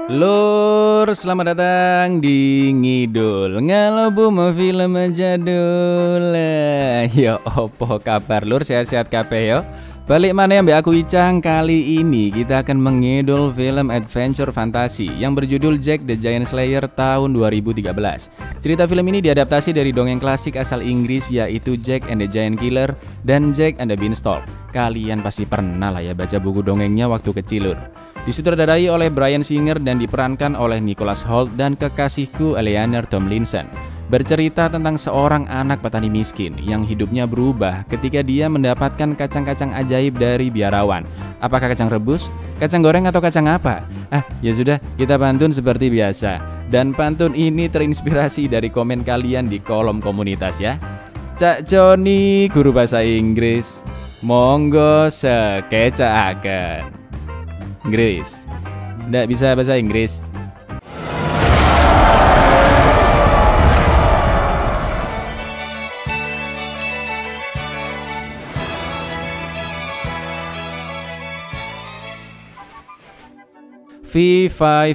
Lur, selamat datang di Ngidul Ngalobu film jadul. Ya opo kabar lur, sehat-sehat kabeh yo. Balik mana yang aku Icang. Kali ini kita akan mengidul film adventure fantasi yang berjudul Jack the Giant Slayer tahun 2013. Cerita film ini diadaptasi dari dongeng klasik asal Inggris yaitu Jack and the Giant Killer dan Jack and the Beanstalk. Kalian pasti pernah lah ya baca buku dongengnya waktu kecil lur. Disutradarai oleh Bryan Singer dan diperankan oleh Nicholas Hoult dan kekasihku Eleanor Tomlinson. Bercerita tentang seorang anak petani miskin yang hidupnya berubah ketika dia mendapatkan kacang-kacang ajaib dari biarawan. Apakah kacang rebus, kacang goreng atau kacang apa? Ya sudah, kita pantun seperti biasa. Dan pantun ini terinspirasi dari komen kalian di kolom komunitas ya. Cak Joni, guru bahasa Inggris, monggo sekecaaken. Inggris. Nggak bisa bahasa Inggris. V5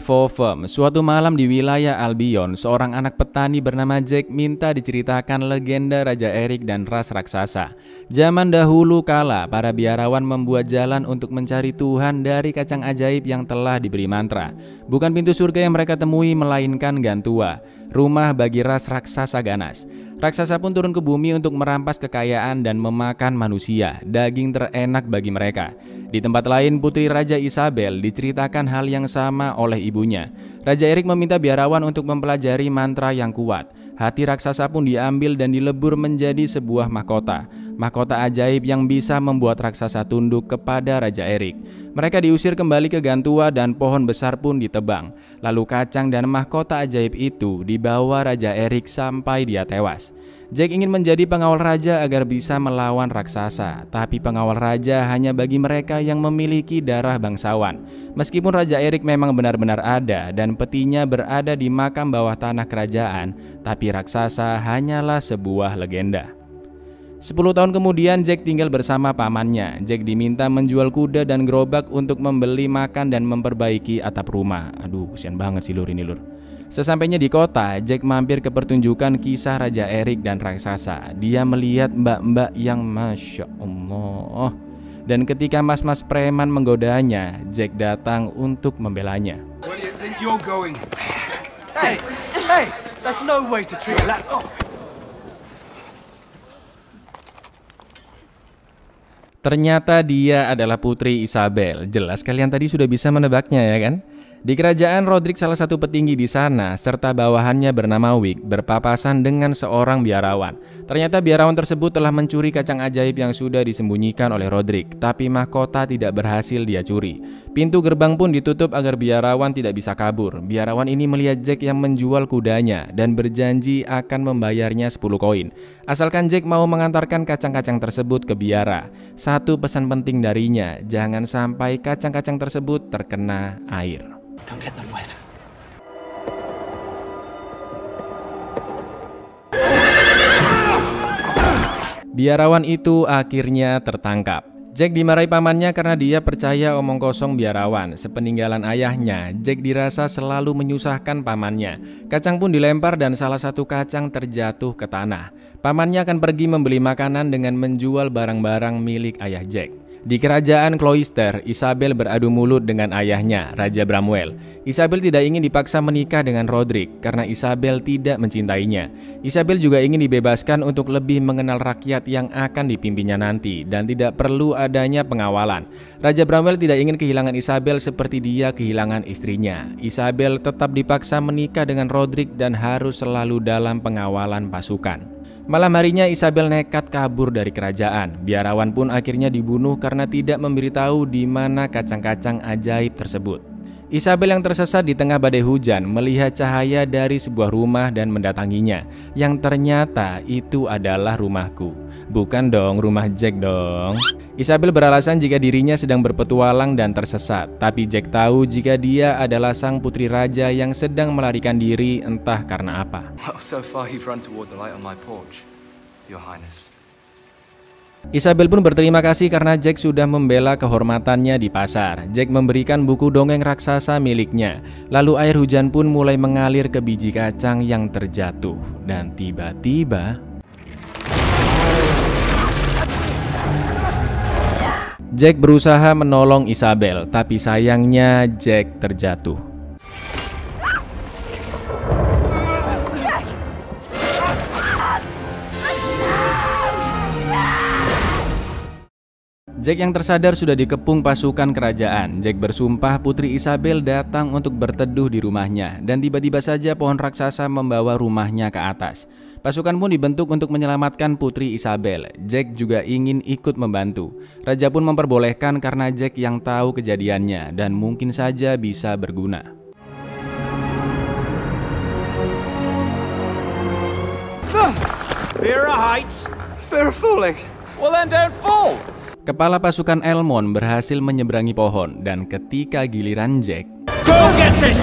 suatu malam di wilayah Albion, seorang anak petani bernama Jack minta diceritakan legenda Raja Erik dan ras raksasa. Zaman dahulu kala, para biarawan membuat jalan untuk mencari Tuhan dari kacang ajaib yang telah diberi mantra. Bukan pintu surga yang mereka temui, melainkan Gantua, rumah bagi ras raksasa ganas. Raksasa pun turun ke bumi untuk merampas kekayaan dan memakan manusia, daging terenak bagi mereka. Di tempat lain, putri Raja Isabel diceritakan hal yang sama oleh ibunya. Raja Erik meminta biarawan untuk mempelajari mantra yang kuat. Hati raksasa pun diambil dan dilebur menjadi sebuah mahkota. Mahkota ajaib yang bisa membuat raksasa tunduk kepada Raja Erik. Mereka diusir kembali ke Gantua dan pohon besar pun ditebang. Lalu kacang dan mahkota ajaib itu dibawa Raja Erik sampai dia tewas. Jack ingin menjadi pengawal raja agar bisa melawan raksasa, tapi pengawal raja hanya bagi mereka yang memiliki darah bangsawan. Meskipun Raja Erik memang benar-benar ada dan petinya berada di makam bawah tanah kerajaan, tapi raksasa hanyalah sebuah legenda. 10 tahun kemudian Jack tinggal bersama pamannya. Jack diminta menjual kuda dan gerobak untuk membeli makan dan memperbaiki atap rumah. Aduh, kasihan banget sih lur ini lur. Sesampainya di kota, Jack mampir ke pertunjukan kisah Raja Erik dan raksasa. Dia melihat mbak-mbak yang Masya Allah. Dan ketika mas-mas preman menggodanya, Jack datang untuk membelanya. Where do you think you're going? Hey, that's no way to treat a lad. Ternyata dia adalah putri Isabel. Jelas kalian tadi sudah bisa menebaknya ya kan? Di kerajaan, Rodrik salah satu petinggi di sana serta bawahannya bernama Wick berpapasan dengan seorang biarawan. Ternyata biarawan tersebut telah mencuri kacang ajaib yang sudah disembunyikan oleh Rodrik, tapi mahkota tidak berhasil dia curi. Pintu gerbang pun ditutup agar biarawan tidak bisa kabur. Biarawan ini melihat Jack yang menjual kudanya dan berjanji akan membayarnya 10 koin. Asalkan Jack mau mengantarkan kacang-kacang tersebut ke biara. Satu pesan penting darinya, jangan sampai kacang-kacang tersebut terkena air. Don't get them wet. Biarawan itu akhirnya tertangkap. Jack dimarahi pamannya karena dia percaya omong kosong biarawan. Sepeninggalan ayahnya, Jack dirasa selalu menyusahkan pamannya. Kacang pun dilempar dan salah satu kacang terjatuh ke tanah. Pamannya akan pergi membeli makanan dengan menjual barang-barang milik ayah Jack. Di kerajaan Cloister, Isabel beradu mulut dengan ayahnya, Raja Bramwell. Isabel tidak ingin dipaksa menikah dengan Rodrik karena Isabel tidak mencintainya. Isabel juga ingin dibebaskan untuk lebih mengenal rakyat yang akan dipimpinnya nanti dan tidak perlu adanya pengawalan. Raja Bramwell tidak ingin kehilangan Isabel seperti dia kehilangan istrinya. Isabel tetap dipaksa menikah dengan Rodrik dan harus selalu dalam pengawalan pasukan. Malam harinya Isabel nekat kabur dari kerajaan. Biarawan pun akhirnya dibunuh karena tidak memberitahu di mana kacang-kacang ajaib tersebut. Isabel yang tersesat di tengah badai hujan melihat cahaya dari sebuah rumah dan mendatanginya. Yang ternyata itu adalah rumahku. Bukan dong, rumah Jack dong. Isabel beralasan jika dirinya sedang berpetualang dan tersesat. Tapi Jack tahu jika dia adalah sang putri raja yang sedang melarikan diri entah karena apa. Well, so far you've run toward the light on my porch, Your Highness. Isabel pun berterima kasih karena Jack sudah membela kehormatannya di pasar. Jack memberikan buku dongeng raksasa miliknya. Lalu air hujan pun mulai mengalir ke biji kacang yang terjatuh. Dan tiba-tiba Jack berusaha menolong Isabel, tapi sayangnya Jack terjatuh. Jack yang tersadar sudah dikepung pasukan kerajaan. Jack bersumpah Putri Isabel datang untuk berteduh di rumahnya, dan tiba-tiba saja pohon raksasa membawa rumahnya ke atas. Pasukan pun dibentuk untuk menyelamatkan Putri Isabel. Jack juga ingin ikut membantu. Raja pun memperbolehkan karena Jack yang tahu kejadiannya dan mungkin saja bisa berguna. Fear of heights. Fear of falling. Well then don't fall. Kepala pasukan Elmond berhasil menyeberangi pohon, dan ketika giliran Jack, Go get it!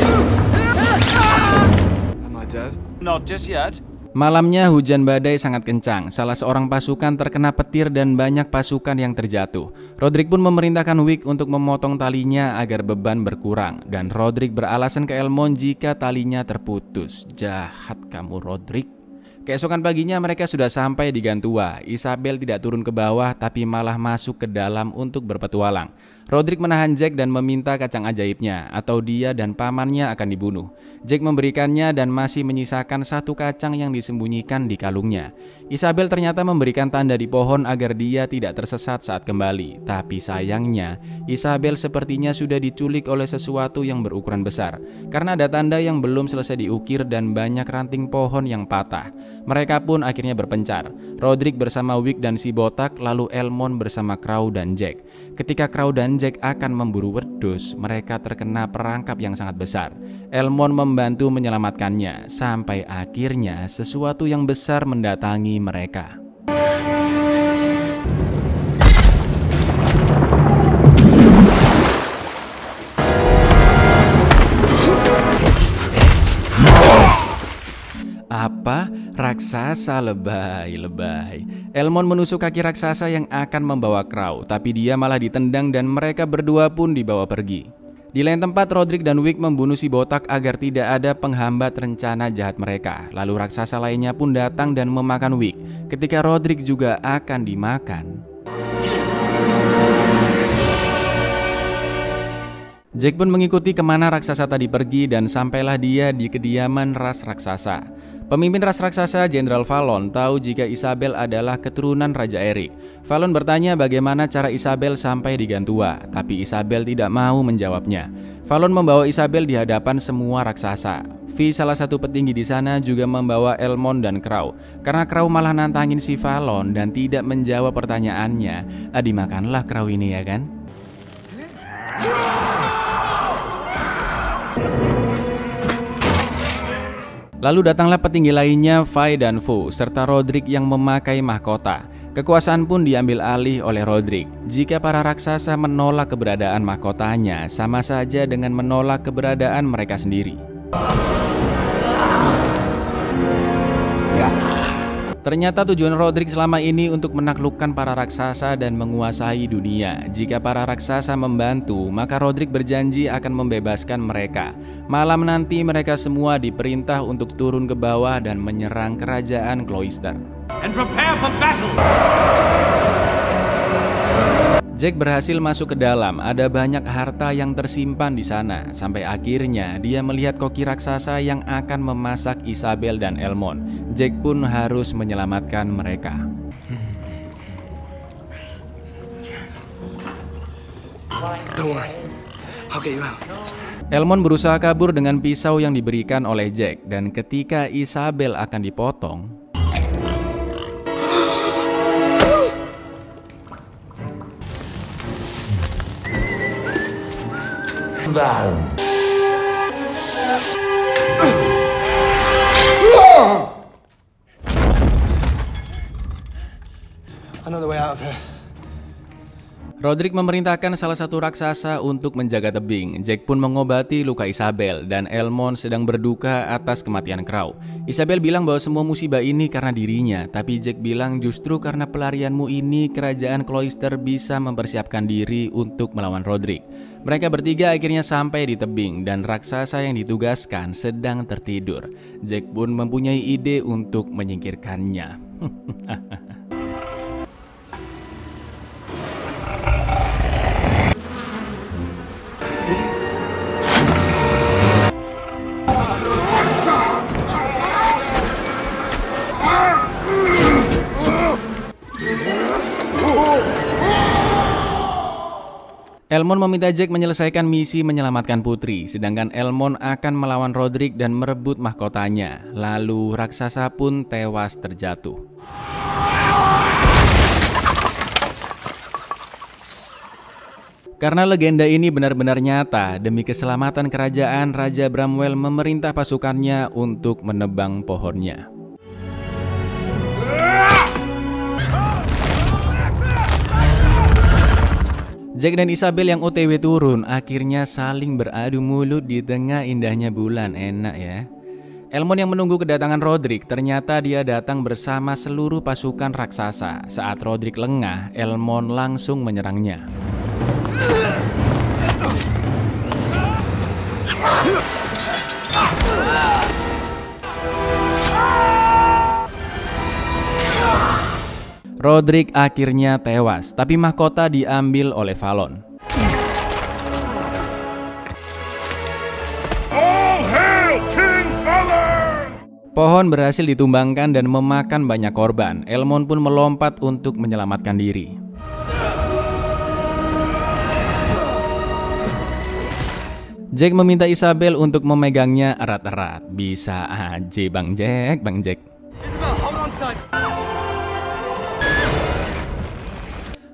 Am I dead? Not just yet. Malamnya hujan badai sangat kencang. Salah seorang pasukan terkena petir dan banyak pasukan yang terjatuh. Roderick pun memerintahkan Wick untuk memotong talinya agar beban berkurang, dan Roderick beralasan ke Elmond jika talinya terputus. Jahat kamu, Roderick. Keesokan paginya mereka sudah sampai di Gantua. Isabel tidak turun ke bawah tapi malah masuk ke dalam untuk berpetualang. Roderick menahan Jack dan meminta kacang ajaibnya, atau dia dan pamannya akan dibunuh. Jack memberikannya dan masih menyisakan satu kacang yang disembunyikan di kalungnya. Isabel ternyata memberikan tanda di pohon agar dia tidak tersesat saat kembali. Tapi sayangnya, Isabel sepertinya sudah diculik oleh sesuatu yang berukuran besar, karena ada tanda yang belum selesai diukir dan banyak ranting pohon yang patah. Mereka pun akhirnya berpencar. Roderick bersama Wick dan si botak, lalu Elmond bersama Crow dan Jack. Ketika Crow dan Jack akan memburu wedus, mereka terkena perangkap yang sangat besar. Elmond membantu menyelamatkannya, sampai akhirnya sesuatu yang besar mendatangi mereka. Apa? Raksasa lebay. Elmond menusuk kaki raksasa yang akan membawa Crow, tapi dia malah ditendang dan mereka berdua pun dibawa pergi. Di lain tempat, Roderick dan Wick membunuh si botak agar tidak ada penghambat rencana jahat mereka. Lalu raksasa lainnya pun datang dan memakan Wick, ketika Roderick juga akan dimakan. Jack pun mengikuti kemana raksasa tadi pergi dan sampailah dia di kediaman ras raksasa. Pemimpin ras raksasa, Jenderal Fallon, tahu jika Isabel adalah keturunan Raja Erik. Fallon bertanya bagaimana cara Isabel sampai di Gantua, tapi Isabel tidak mau menjawabnya. Fallon membawa Isabel di hadapan semua raksasa. Vi, salah satu petinggi di sana, juga membawa Elmond dan Crow. Karena Crow malah nantangin si Fallon dan tidak menjawab pertanyaannya, dimakanlah Crow ini ya kan? Lalu datanglah petinggi lainnya, Vi dan Fu, serta Roderick yang memakai mahkota. Kekuasaan pun diambil alih oleh Roderick. Jika para raksasa menolak keberadaan mahkotanya, sama saja dengan menolak keberadaan mereka sendiri. Ternyata tujuan Roderick selama ini untuk menaklukkan para raksasa dan menguasai dunia. Jika para raksasa membantu, maka Roderick berjanji akan membebaskan mereka. Malam nanti mereka semua diperintah untuk turun ke bawah dan menyerang kerajaan Cloister. And prepare for battle. Jack berhasil masuk ke dalam. Ada banyak harta yang tersimpan di sana. Sampai akhirnya dia melihat koki raksasa yang akan memasak Isabel dan Elmond. Jack pun harus menyelamatkan mereka. Don't worry. I'll get you out. Elmond berusaha kabur dengan pisau yang diberikan oleh Jack, dan ketika Isabel akan dipotong, Another way out of here. Roderick memerintahkan salah satu raksasa untuk menjaga tebing. Jack pun mengobati luka Isabel dan Elmond sedang berduka atas kematian Crow. Isabel bilang bahwa semua musibah ini karena dirinya, tapi Jack bilang justru karena pelarianmu ini kerajaan Cloister bisa mempersiapkan diri untuk melawan Roderick. Mereka bertiga akhirnya sampai di tebing dan raksasa yang ditugaskan sedang tertidur. Jack pun mempunyai ide untuk menyingkirkannya. Elmond meminta Jack menyelesaikan misi menyelamatkan putri, sedangkan Elmond akan melawan Roderick dan merebut mahkotanya. Lalu raksasa pun tewas terjatuh. Karena legenda ini benar-benar nyata, demi keselamatan kerajaan, Raja Bramwell memerintah pasukannya untuk menebang pohonnya. Jack dan Isabel yang OTW turun akhirnya saling beradu mulut di tengah indahnya bulan. Enak ya. Elmond yang menunggu kedatangan Roderick, ternyata dia datang bersama seluruh pasukan raksasa. Saat Roderick lengah, Elmond langsung menyerangnya. Roderick akhirnya tewas, tapi mahkota diambil oleh Fallon. All hail King Fallon! Pohon berhasil ditumbangkan dan memakan banyak korban. Elmond pun melompat untuk menyelamatkan diri. Jack meminta Isabel untuk memegangnya erat-erat. Bisa aja Bang Jack, Bang Jack. Isabel, hold on tight.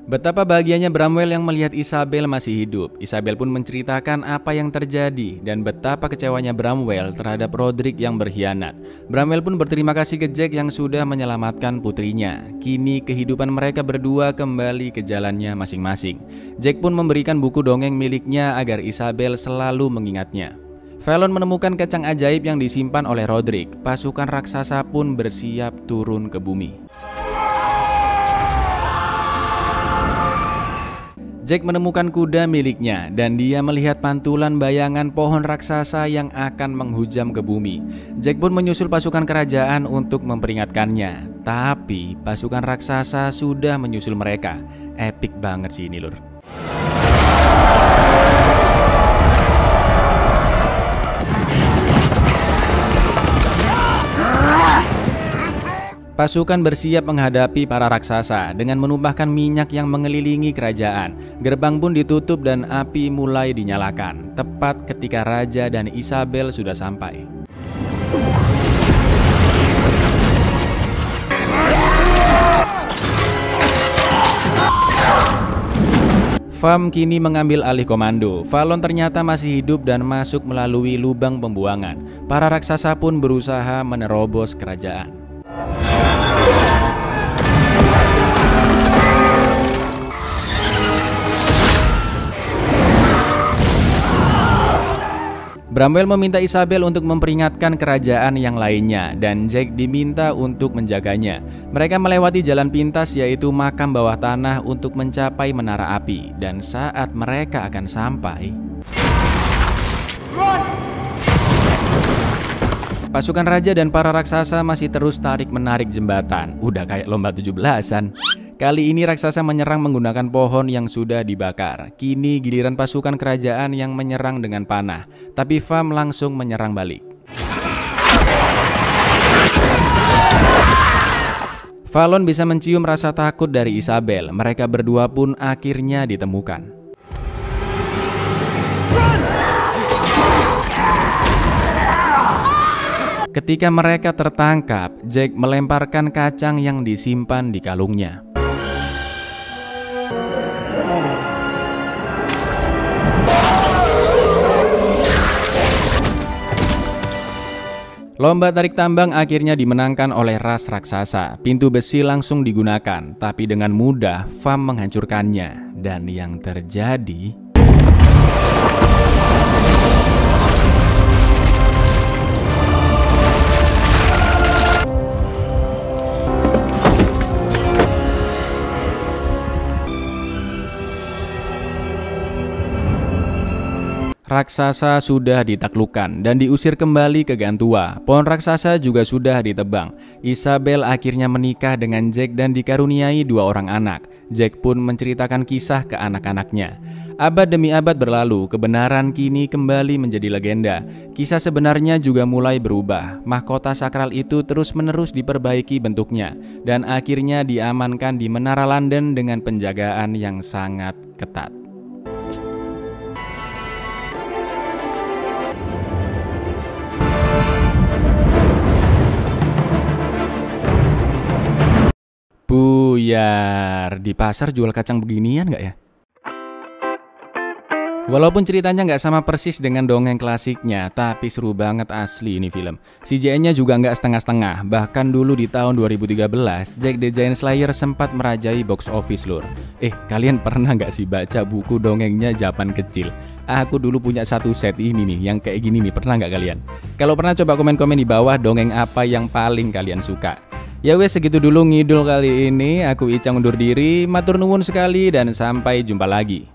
Betapa bahagianya Bramwell yang melihat Isabel masih hidup. Isabel pun menceritakan apa yang terjadi dan betapa kecewanya Bramwell terhadap Roderick yang berkhianat. Bramwell pun berterima kasih ke Jack yang sudah menyelamatkan putrinya. Kini kehidupan mereka berdua kembali ke jalannya masing-masing. Jack pun memberikan buku dongeng miliknya agar Isabel selalu mengingatnya. Fallon menemukan kacang ajaib yang disimpan oleh Roderick. Pasukan raksasa pun bersiap turun ke bumi. Jack menemukan kuda miliknya dan dia melihat pantulan bayangan pohon raksasa yang akan menghujam ke bumi. Jack pun menyusul pasukan kerajaan untuk memperingatkannya. Tapi pasukan raksasa sudah menyusul mereka. Epic banget sih ini lur. Pasukan bersiap menghadapi para raksasa dengan menumpahkan minyak yang mengelilingi kerajaan. Gerbang pun ditutup dan api mulai dinyalakan, tepat ketika Raja dan Isabel sudah sampai. Vam kini mengambil alih komando. Fallon ternyata masih hidup dan masuk melalui lubang pembuangan. Para raksasa pun berusaha menerobos kerajaan. Bramwell meminta Isabel untuk memperingatkan kerajaan yang lainnya dan Jack diminta untuk menjaganya. Mereka melewati jalan pintas yaitu makam bawah tanah untuk mencapai menara api dan saat mereka akan sampai, pasukan raja dan para raksasa masih terus tarik-menarik jembatan. Udah kayak lomba 17-an. Kali ini raksasa menyerang menggunakan pohon yang sudah dibakar. Kini giliran pasukan kerajaan yang menyerang dengan panah. Tapi Vam langsung menyerang balik. Fallon bisa mencium rasa takut dari Isabel. Mereka berdua pun akhirnya ditemukan. Ketika mereka tertangkap, Jack melemparkan kacang yang disimpan di kalungnya. Lomba tarik tambang akhirnya dimenangkan oleh ras raksasa. Pintu besi langsung digunakan, tapi dengan mudah Vam menghancurkannya. Dan yang terjadi... Raksasa sudah ditaklukkan dan diusir kembali ke Gantua. Pohon raksasa juga sudah ditebang. Isabel akhirnya menikah dengan Jack dan dikaruniai 2 orang anak. Jack pun menceritakan kisah ke anak-anaknya. Abad demi abad berlalu, kebenaran kini kembali menjadi legenda. Kisah sebenarnya juga mulai berubah. Mahkota sakral itu terus-menerus diperbaiki bentuknya dan akhirnya diamankan di Menara London dengan penjagaan yang sangat ketat. Buyar, di pasar jual kacang beginian nggak ya? Walaupun ceritanya nggak sama persis dengan dongeng klasiknya, tapi seru banget asli ini film. CGI-nya juga nggak setengah-setengah, bahkan dulu di tahun 2013, Jack the Giant Slayer sempat merajai box office lur. Kalian pernah nggak sih baca buku dongengnya Japan Kecil? Aku dulu punya satu set ini nih, yang kayak gini nih, pernah nggak kalian? Kalau pernah coba komen-komen di bawah dongeng apa yang paling kalian suka. Ya wes, segitu dulu ngidul kali ini. Aku Icang undur diri, matur nuwun sekali dan sampai jumpa lagi.